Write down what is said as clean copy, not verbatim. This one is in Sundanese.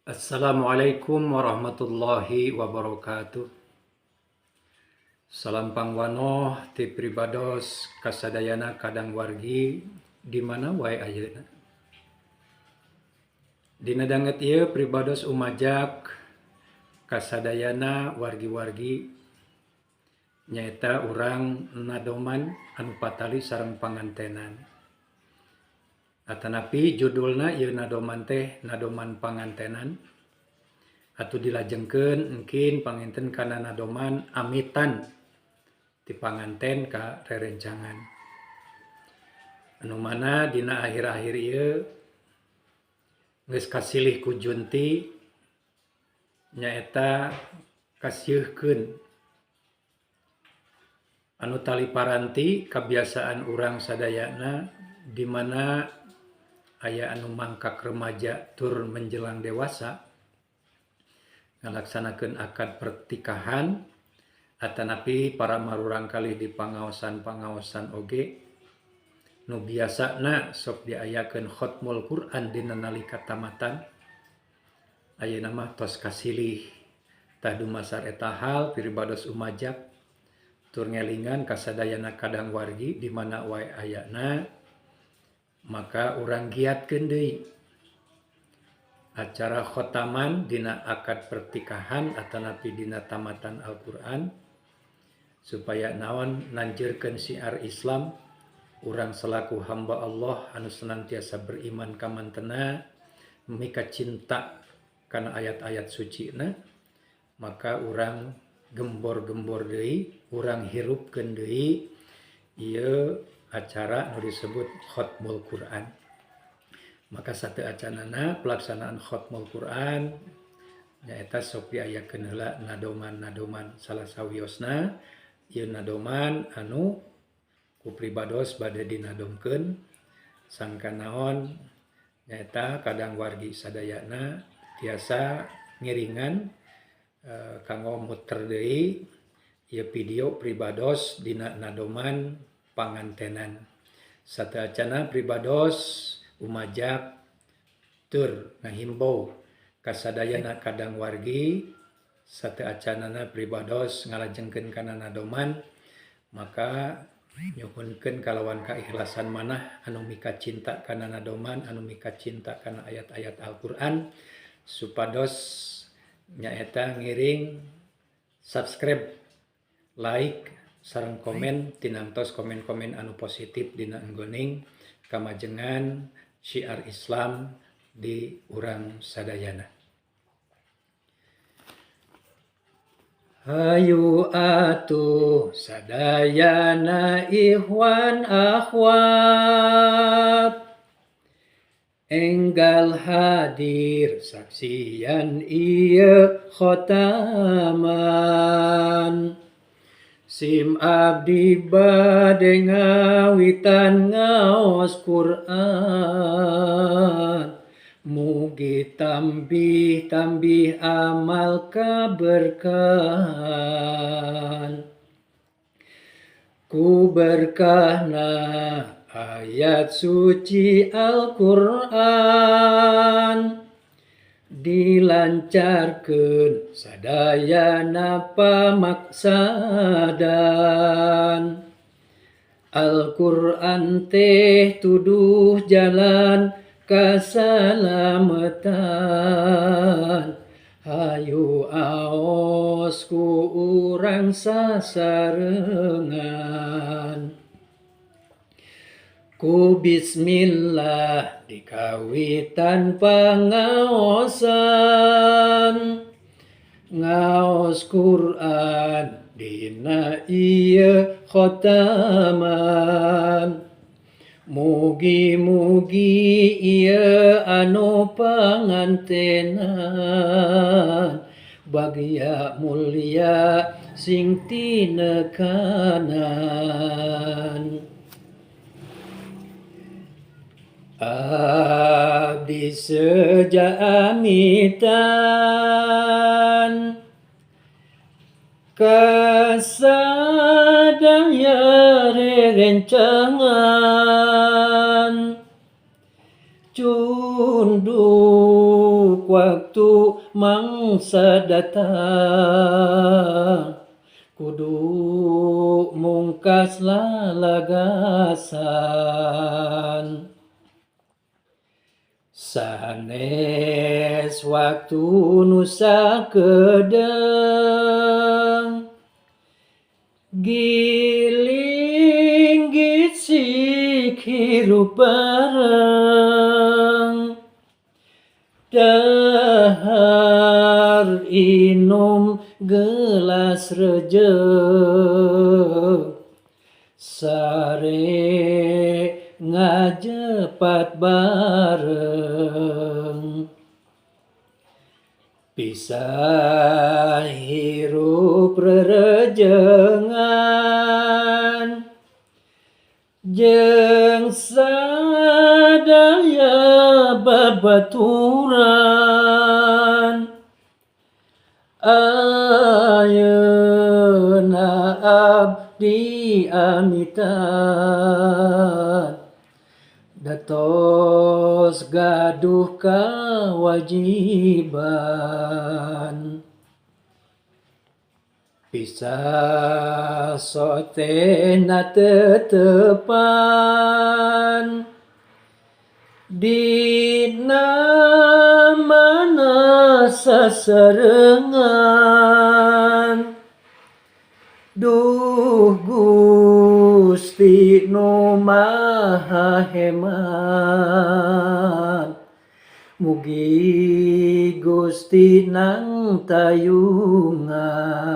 Assalamualaikum warahmatullahi wabarakatuh. Salam pangwano ti pribados kasadayana kadang wargi di mana wae ayeuna. Dina danget ieu pribados umajak kasadayana wargi-wargi nyaeta urang nadoman anu patali sareng pangantenan. Atanapi judulna ieu nadoman teh nadoman pangantenan atuh dilajengkeun engkin panginten kana nadoman amitan ti panganten ka rerencangan. Anu mana dina akhir-akhir ieu geus kasilih ku junti nyaeta kasieuhkeun anu tali paranti kabiasaan urang sadayana di mana aya anu mangkak remaja tur menjelang dewasa ngalaksanakeun akad pertikahan atanapi para marurang kalih di pangaosan-pangaosan oge nu biasana sok diayakeun khatmul Quran dina nalika tamatan ayeuna mah tos kasilih tah dumasar eta hal pribados umajak tur ngelingan kasadayana kadang wargi di mana wae ayana maka urang giatkeun deui acara khotaman dina akad pertikahan atanapi dina tamatan Al-Qur'an supaya naon nanjeurkeun syiar Islam urang selaku hamba Allah anu senantiasa beriman ka mantena mika cinta kana ayat-ayat sucina maka urang gembor-gembor deui urang hirupkeun deui ieu acara nu disebut khatmul Quran. Maka sateu acanana pelaksanaan khatmul Quran nyaeta sok diayakeun heula nadoman-nadoman salah sawiosna ieu nadoman anu ku pribados bade dinadomkeun sangka naon nyaeta kadang wargi sadayana tiasa ngiringan kanggo muter deui ieu video pribados dina nadoman pangantenan. Sateacana pribados umajak tur ngahimbau kasadayana kadang wargi sateacanana pribados ngalajengkeun kana nadoman maka nyuhunkeun kalawan kaikhlasan manah anu mika cinta kana nadoman anu mika cinta kana ayat-ayat Al-Qur'an supados nyaeta ngiring subscribe like sareng komen tinangtos komen-komen anu positif dina enggoning kamajengan syiar Islam di urang sadayana. Hayu atuh sadayana ikhwan akhwat enggal hadir saksian ieu khotaman sim abdi bade ngawitan ngaos Quran mugi tambih amal kaberkahan ku berkahna ayat suci Al-Quran dilancarkeun sadayana pamaksadan Al-Quran teh tuduh jalan kasalamatan hayu aos ku urang sasarengan ku bismillah dikawitan pangaosan ngaos Quran dina ieu khotaman mugi-mugi ieu anu pangantenan bagya mulia sing tinekanan abdi seja amitan kasadaya rerencangan cunduk masuk waktu mangsa datang, kudu mungkas lalagasan. Sanes waktu nu sakedeung, giling gisik hirup bareng, dahar inum gelas rejeg, sare ngajepat bareng. Pisah hirup rerejengan, jeung sadaya babaturan. Ayeuna abdi amitan, datos gaduh kawajiban. Pisah sotena tetepan, dina mana sasarengan. Duh Gusti nu Maha Hemat, mugi Gusti nang tayungan.